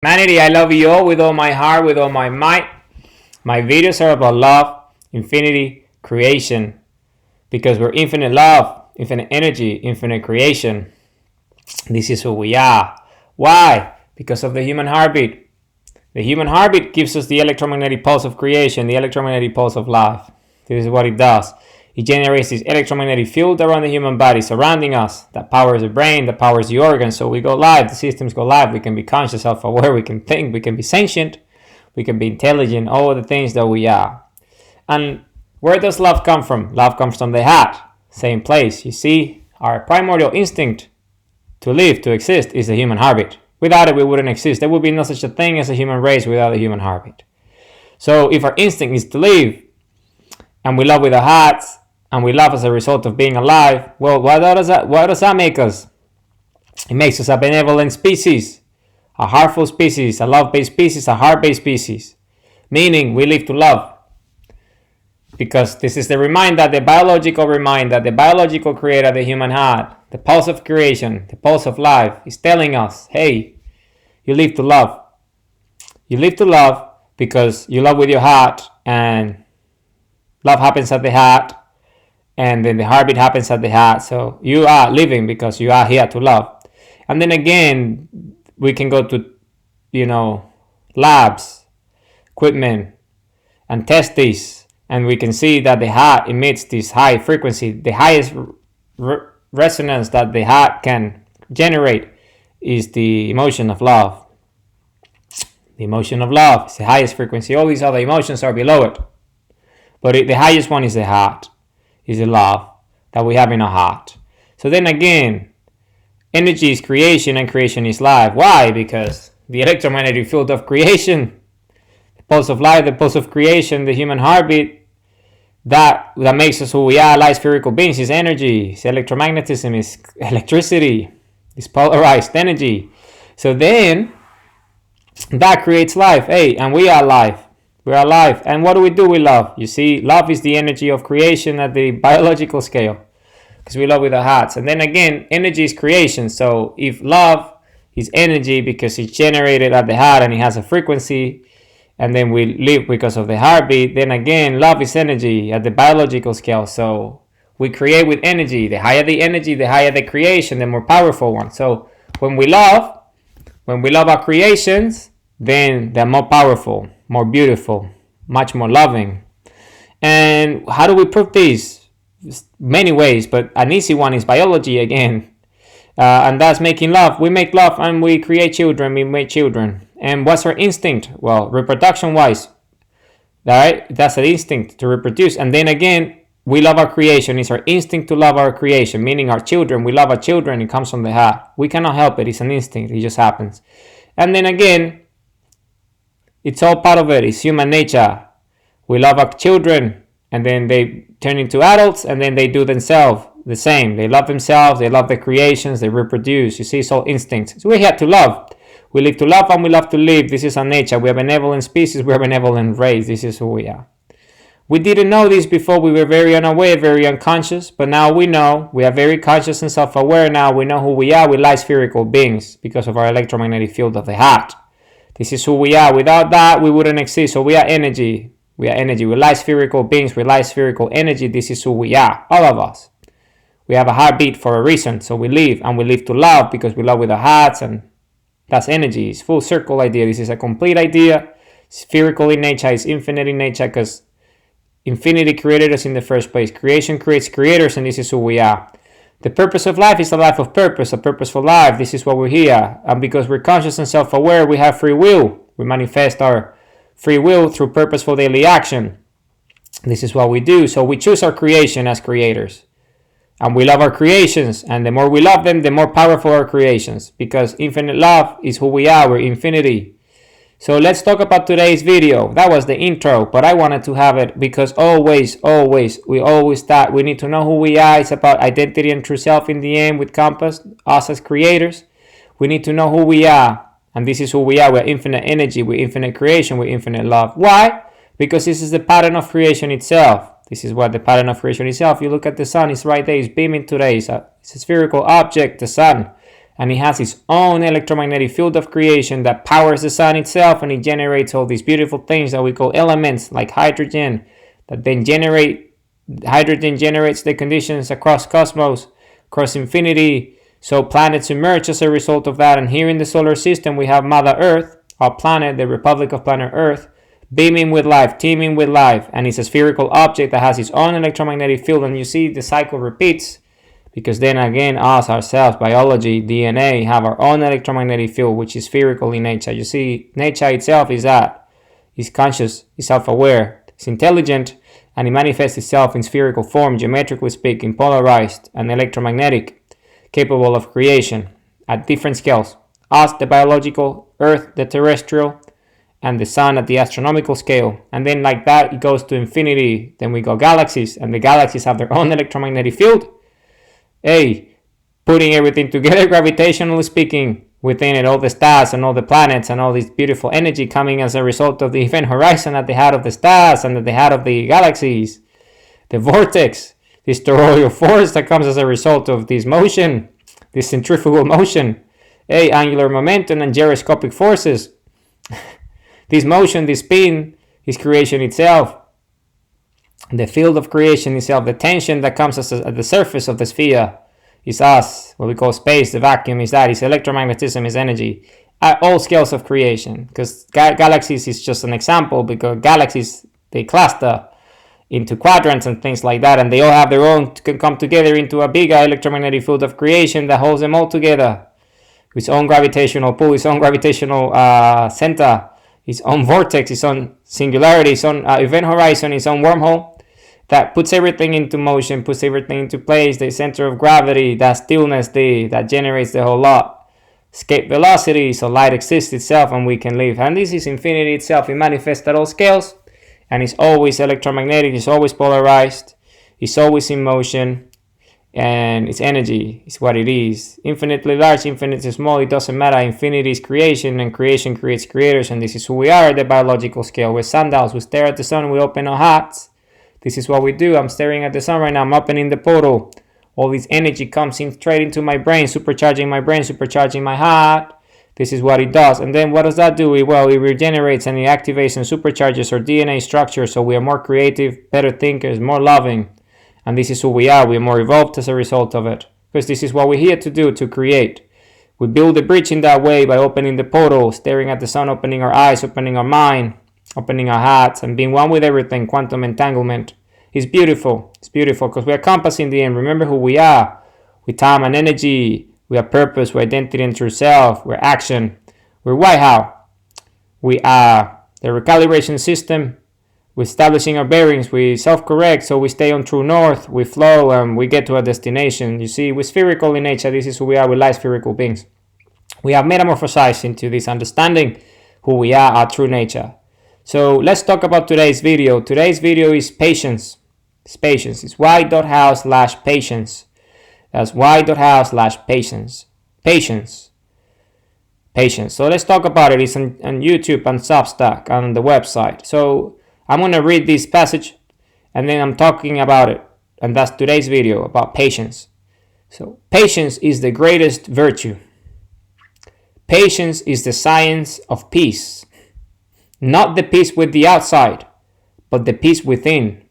Humanity, I love you all with all my heart, with all my might. My videos are about love, infinity, creation. Because we're infinite love, infinite energy, infinite creation. This is who we are. Why? Because of the human heartbeat. The human heartbeat gives us the electromagnetic pulse of creation, the electromagnetic pulse of life. This is what it does. It generates this electromagnetic field around the human body surrounding us that powers the brain, that powers the organs. So we go live, the systems go live. We can be conscious, self-aware, we can think, we can be sentient, we can be intelligent, all the things that we are. And where does love come from? Love comes from the heart, same place. You see, our primordial instinct to live, to exist, is the human heartbeat. Without it, we wouldn't exist. There would be no such a thing as a human race without a human heartbeat. So if our instinct is to live, and we love with our hearts, and we love as a result of being alive, well, what does that make us? It makes us a benevolent species, a heartful species, a love-based species, a heart-based species. Meaning, we live to love. Because this is the reminder, the biological creator, the human heart, the pulse of creation, the pulse of life, is telling us, hey, you live to love. You live to love because you love with your heart, and love happens at the heart, and then the heartbeat happens at the heart. So you are living because you are here to love. And then again, we can go to, labs, equipment, and test this. And we can see that the heart emits this high frequency. The highest resonance that the heart can generate is the emotion of love. The emotion of love is the highest frequency. All these other emotions are below it. But the highest one is the heart, is the love that we have in our heart. So then again, energy is creation and creation is life. Why? Because the electromagnetic field of creation, the pulse of life, the pulse of creation, the human heartbeat, that makes us who we are, light spherical beings, is energy, is electromagnetism, is electricity, is polarized energy. So then, that creates life. Hey, and we are life. We are alive. And what do we do with love? You see, love is the energy of creation at the biological scale. Because we love with our hearts. And then again, energy is creation. So if love is energy because it's generated at the heart and it has a frequency, and then we live because of the heartbeat, then again, love is energy at the biological scale. So we create with energy. The higher the energy, the higher the creation, the more powerful one. So when we love our creations, then they're more powerful, more beautiful, much more loving. And how do we prove this? Many ways, but an easy one is biology again. And that's making love. We make love and we create children, we make children. And what's our instinct? Well, reproduction-wise, right? That's an instinct to reproduce. And then again, we love our creation. It's our instinct to love our creation, meaning our children. We love our children. It comes from the heart. We cannot help it. It's an instinct. It just happens. And then again, it's all part of it. It's human nature. We love our children, and then they turn into adults, and then they do themselves the same. They love themselves. They love their creations. They reproduce. You see, it's all instincts. So we're here to love. We live to love and we love to live. This is our nature. We are benevolent species. We are benevolent race. This is who we are. We didn't know this before. We were very unaware, very unconscious. But now we know. We are very conscious and self-aware now. We know who we are. We're light spherical beings because of our electromagnetic field of the heart. This is who we are. Without that, we wouldn't exist. So we are energy. We are energy. We're light spherical beings. We're light spherical energy. This is who we are. All of us. We have a heartbeat for a reason. So we live. And we live to love because we love with our hearts. And that's energy. It's full circle idea. This is a complete idea. Spherical in nature. It's infinite in nature because infinity created us in the first place. Creation creates creators, and this is who we are. The purpose of life is a life of purpose, a purposeful life. This is what we're here. And because we're conscious and self-aware, we have free will. We manifest our free will through purposeful daily action. This is what we do. So we choose our creation as creators. And we love our creations. And the more we love them, the more powerful our creations. Because infinite love is who we are. We're infinity. So let's talk about today's video. That was the intro, but I wanted to have it because always, we always start. We need to know who we are. It's about identity and true self in the end with Compass, us as creators. We need to know who we are. And this is who we are. We're infinite energy. We're infinite creation. We're infinite love. Why? Because this is the pattern of creation itself. This is what the pattern of creation itself. You look at the sun. It's right there. It's beaming today. It's a spherical object, the sun. and it has its own electromagnetic field of creation that powers the sun itself, and it generates all these beautiful things that we call elements like hydrogen, that then hydrogen generates the conditions across cosmos, across infinity, so planets emerge as a result of that. And here in the solar system we have Mother Earth, our planet, the Republic of Planet Earth, beaming with life, teeming with life, and it's a spherical object that has its own electromagnetic field. And you see the cycle repeats, because then again us ourselves, biology, DNA, have our own electromagnetic field, which is spherical in nature. You see, nature itself is that. It's conscious, it's self-aware, it's intelligent, and it manifests itself in spherical form, geometrically speaking, polarized and electromagnetic, capable of creation at different scales. Us, the biological, Earth, the terrestrial, and the sun at the astronomical scale. And then like that, it goes to infinity. Then we go galaxies, and the galaxies have their own electromagnetic field. Hey, putting everything together, gravitationally speaking, within it, all the stars and all the planets and all this beautiful energy coming as a result of the event horizon at the heart of the stars and at the heart of the galaxies. The vortex, this toroidal force that comes as a result of this motion, this centrifugal motion. Hey, angular momentum and gyroscopic forces. This motion, this spin, is creation itself. The field of creation itself, the tension that comes at the surface of the sphere, is us. What we call space, the vacuum, is that. It's electromagnetism, is energy. At all scales of creation. Because galaxies is just an example, because galaxies, they cluster into quadrants and things like that, and they all have their own, can come together into a bigger electromagnetic field of creation that holds them all together. Its own gravitational pull, its own gravitational center, its own vortex, its own singularity, its own event horizon, its own wormhole that puts everything into motion, puts everything into place, the center of gravity, that stillness, that generates the whole lot. Escape velocity, so light exists itself and we can live. And this is infinity itself. It manifests at all scales, and it's always electromagnetic, it's always polarized, it's always in motion, and its energy is what it is. Infinitely large, infinitely small, it doesn't matter. Infinity is creation, and creation creates creators, and this is who we are at the biological scale. We're sundials. We stare at the sun, we open our hearts. This is what we do. I'm staring at the sun right now, I'm opening the portal. All this energy comes in straight into my brain, supercharging my heart. This is what it does. And then what does that do? Well, it regenerates and it activates and supercharges our DNA structure, so we are more creative, better thinkers, more loving. And this is who we are. We are more evolved as a result of it. Because this is what we're here to do, to create. We build a bridge in that way by opening the portal, staring at the sun, opening our eyes, opening our mind, opening our hearts, and being one with everything. Quantum entanglement. It's beautiful. It's beautiful because we are compass in the end. Remember who we are. With time and energy. We are purpose. We're identity and true self. We're action. We're why how. We are the recalibration system. We're establishing our bearings. We self-correct, so we stay on true north. We flow and we get to our destination. You see, we're spherical in nature. This is who we are. We're light spherical beings. We have metamorphosized into this understanding who we are, our true nature. So let's talk about today's video. Today's video is patience. It's patience. It's y.how/patience. That's y.how/patience. Patience. Patience. So let's talk about it. It's on YouTube and Substack on the website. So I'm going to read this passage and then I'm talking about it. And that's today's video about patience. So patience is the greatest virtue. Patience is the science of peace. Not the peace with the outside, but the peace within.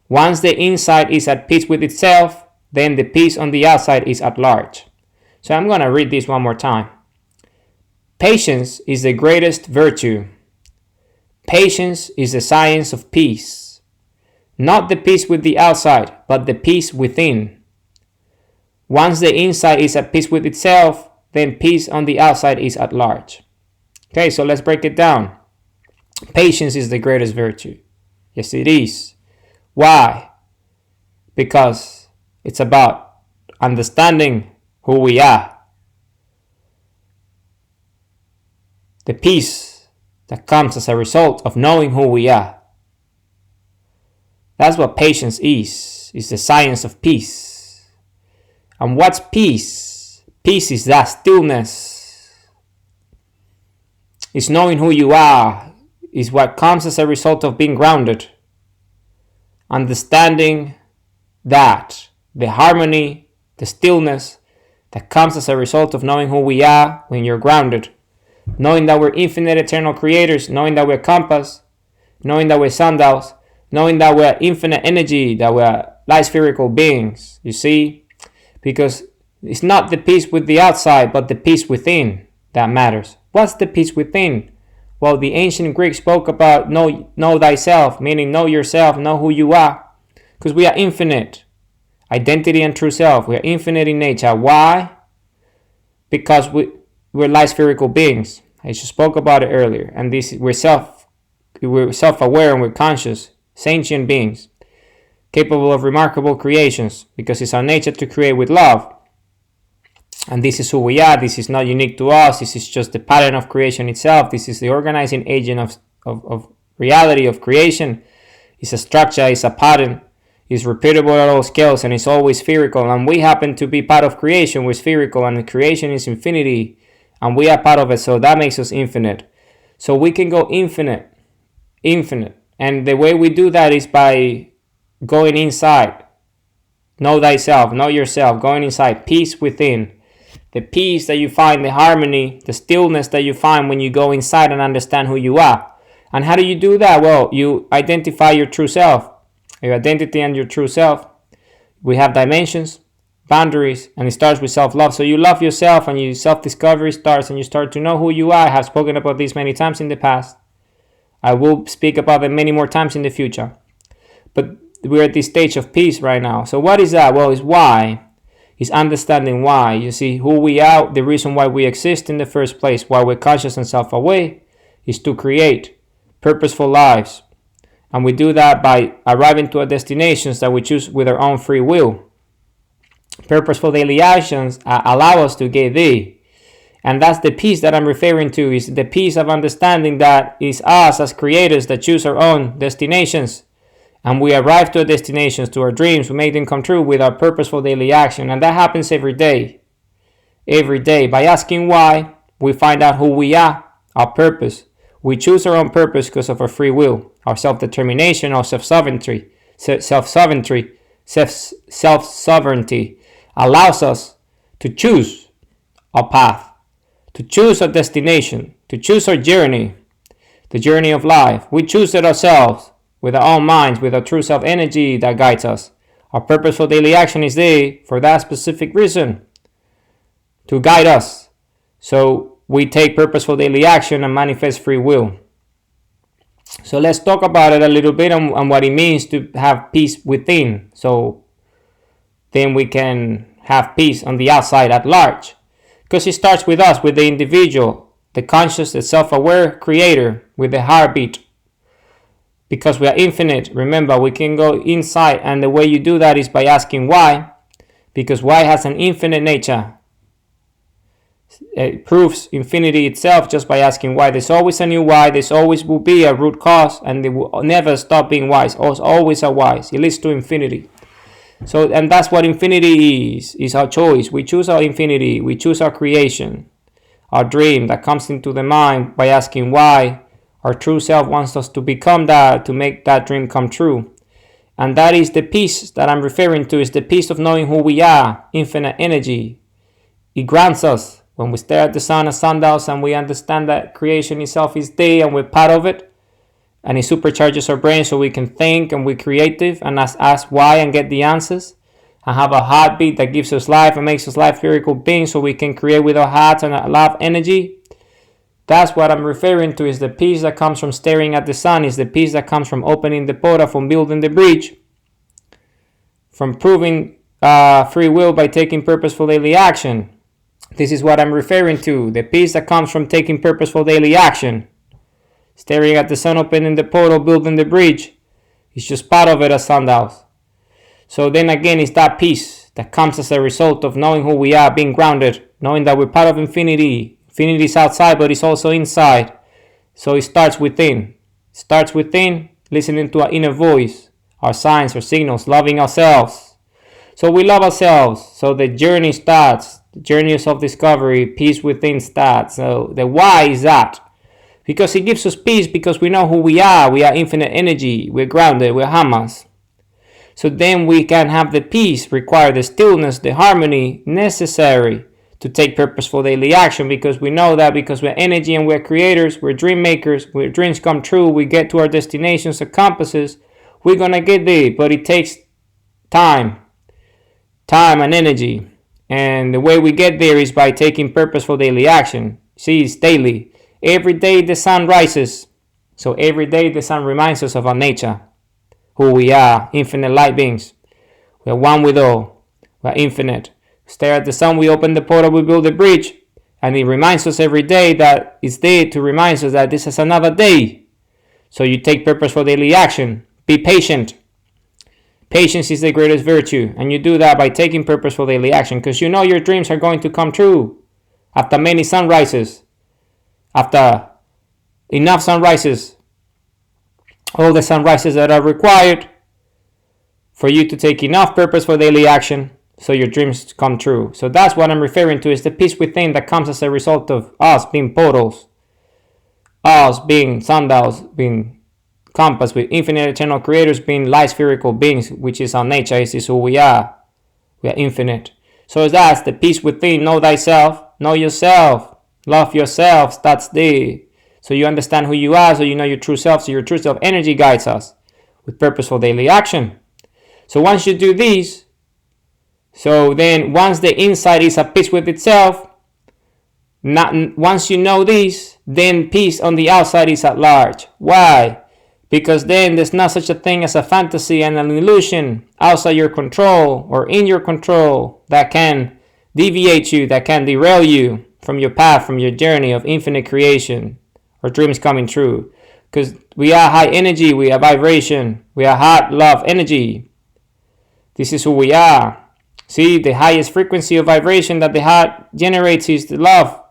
Once the inside is at peace with itself, then the peace on the outside is at large. So I'm going to read this one more time. Patience is the greatest virtue. Patience is the science of peace. Not the peace with the outside, but the peace within. Once the inside is at peace with itself, then peace on the outside is at large. Okay, so let's break it down. Patience is the greatest virtue. Yes, it is. Why? Because it's about understanding who we are. The peace that comes as a result of knowing who we are. That's what patience is the science of peace. And what's peace? Peace is that stillness. It's knowing who you are. It's what comes as a result of being grounded. Understanding that the harmony, the stillness that comes as a result of knowing who we are when you're grounded. Knowing that we're infinite eternal creators, knowing that we're compass, knowing that we're sundials, knowing that we're infinite energy, that we're light spherical beings, you see? Because it's not the peace with the outside, but the peace within that matters. What's the peace within? Well, the ancient Greeks spoke about know thyself, meaning know yourself, know who you are. Because we are infinite. Identity and true self. We are infinite in nature. Why? Because we're light spherical beings. I just spoke about it earlier. And we're self-aware and we're conscious, sentient beings, capable of remarkable creations, because it's our nature to create with love. And this is who we are. This is not unique to us. This is just the pattern of creation itself. This is the organizing agent of reality, of creation. It's a structure, it's a pattern, it's repeatable at all scales, and it's always spherical. And we happen to be part of creation. We're spherical, and the creation is infinity, and we are part of it, so that makes us infinite. So we can go infinite. And the way we do that is by going inside. Know thyself, know yourself, going inside, peace within. The peace that you find, the harmony, the stillness that you find when you go inside and understand who you are. And how do you do that? Well, you identify your true self, your identity and your true self. We have dimensions, boundaries, and it starts with self-love. So you love yourself and your self-discovery starts and you start to know who you are. I have spoken about this many times in the past. I will speak about them many more times in the future. But we're at this stage of peace right now. So what is that? Well, it's why. It's understanding why. You see, who we are, the reason why we exist in the first place, why we're conscious and self-aware, is to create purposeful lives. And we do that by arriving to our destinations that we choose with our own free will. Purposeful daily actions allow us to get there. And that's the peace that I'm referring to, is the peace of understanding that it's us as creators that choose our own destinations. And we arrive to our destinations, to our dreams, we make them come true with our purposeful daily action. And that happens every day. Every day. By asking why, we find out who we are, our purpose. We choose our own purpose because of our free will, our self-determination, our self-sovereignty. Self-sovereignty allows us to choose our path, to choose our destination, to choose our journey, the journey of life. We choose it ourselves. With our own minds, with our true self energy that guides us. Our purposeful daily action is there for that specific reason, to guide us. So we take purposeful daily action and manifest free will. So let's talk about it a little bit on what it means to have peace within. So then we can have peace on the outside at large. Because it starts with us, with the individual, the conscious, the self-aware creator, with the heartbeat. Because we are infinite, remember, we can go inside, and the way you do that is by asking why. Because why has an infinite nature. It proves infinity itself just by asking why. There's always a new why, there's always will be a root cause, and they will never stop being wise. There's always a wise. It leads to infinity. So, and that's what infinity is our choice. We choose our infinity, we choose our creation, our dream that comes into the mind by asking why. Our true self wants us to become that, to make that dream come true. And that is the peace that I'm referring to, is the peace of knowing who we are, infinite energy. It grants us, when we stare at the sun as sundials and we understand that creation itself is there and we're part of it, and it supercharges our brain so we can think and we're creative and ask why and get the answers, and have a heartbeat that gives us life and makes us life spherical beings so we can create with our hearts and our love energy. That's what I'm referring to, is the peace that comes from staring at the sun, is the peace that comes from opening the portal, from building the bridge, from proving free will by taking purposeful daily action. This is what I'm referring to, the peace that comes from taking purposeful daily action. Staring at the sun, opening the portal, building the bridge. It's just part of it as sundials. So then again, it's that peace that comes as a result of knowing who we are, being grounded, knowing that we're part of infinity. Infinity is outside, but it's also inside. So it starts within. It starts within, listening to our inner voice, our signs, our signals, loving ourselves. So we love ourselves. So the journey starts. The journey of self-discovery, peace within starts. So the why is that? Because it gives us peace, because we know who we are. We are infinite energy. We're grounded. We're Hamas. So then we can have the peace required, the stillness, the harmony necessary to take purposeful daily action, because we know that because we're energy and we're creators, we're dream makers, where dreams come true, we get to our destinations or compasses, we're going to get there, but it takes time and energy. And the way we get there is by taking purposeful daily action. See, it's daily. Every day the sun rises. So every day the sun reminds us of our nature, who we are, infinite light beings. We are one with all. We are infinite. Stare at the sun, we open the portal, we build a bridge. And it reminds us every day that it's there to remind us that this is another day. So you take purposeful daily action. Be patient. Patience is the greatest virtue. And you do that by taking purposeful daily action, because you know your dreams are going to come true after many sunrises. After enough sunrises. All the sunrises that are required for you to take enough purposeful daily action so your dreams come true. So that's what I'm referring to, is the peace within that comes as a result of us being portals, us being sundials, being compass with infinite eternal creators, being light spherical beings, which is our nature. This is who we are. We are infinite. So that's the peace within. Know thyself, know yourself, love yourself. That's the. So you understand who you are, so you know your true self. So your true self energy guides us with purposeful daily action. So once you do these, so then once the inside is at peace with itself, once you know this, then peace on the outside is at large. Why? Because then there's not such a thing as a fantasy and an illusion outside your control or in your control that can deviate you, that can derail you from your path, from your journey of infinite creation or dreams coming true. Because we are high energy, we are vibration, we are heart, love, energy. This is who we are. See, the highest frequency of vibration that the heart generates is the love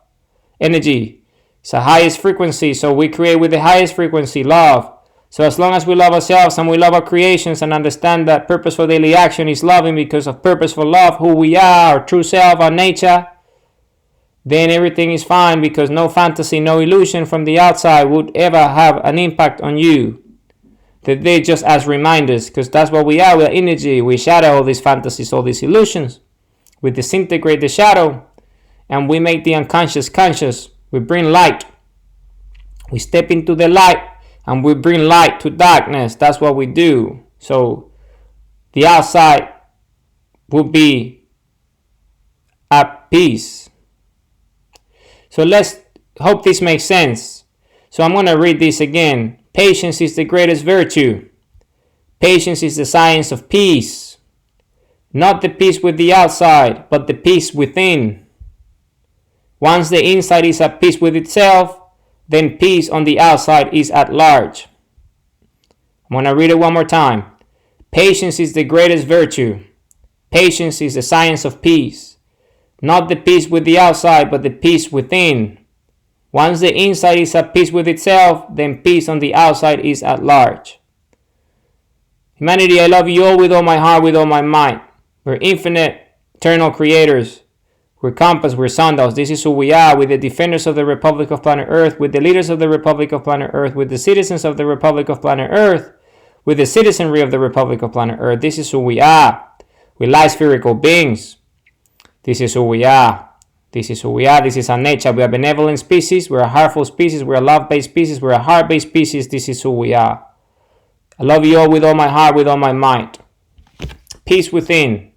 energy. It's the highest frequency, so we create with the highest frequency, love. So as long as we love ourselves and we love our creations and understand that purposeful daily action is loving because of purposeful love, who we are, our true self, our nature, then everything is fine, because no fantasy, no illusion from the outside would ever have an impact on you. That they're just as reminders, because that's what we are. We're energy. We shadow all these fantasies, all these illusions. We disintegrate the shadow and we make the unconscious conscious. We bring light. We step into the light and we bring light to darkness. That's what we do. So the outside will be at peace. So let's hope this makes sense. So I'm going to read this again. Patience is the greatest virtue. Patience is the science of peace. Not the peace with the outside, but the peace within. Once the inside is at peace with itself, then peace on the outside is at large. I'm going to read it one more time. Patience is the greatest virtue. Patience is the science of peace. Not the peace with the outside, but the peace within. Once the inside is at peace with itself, then peace on the outside is at large. Humanity, I love you all with all my heart, with all my might. We're infinite, eternal creators. We're compass, we're sundials. This is who we are, with the defenders of the Republic of Planet Earth, with the leaders of the Republic of Planet Earth, with the citizens of the Republic of Planet Earth, with the citizenry of the Republic of Planet Earth. This is who we are. We're light spherical beings. This is who we are. This is who we are. This is our nature. We are benevolent species. We're a heartful species. We're a love-based species. We're a heart-based species. This is who we are. I love you all with all my heart, with all my might. Peace within.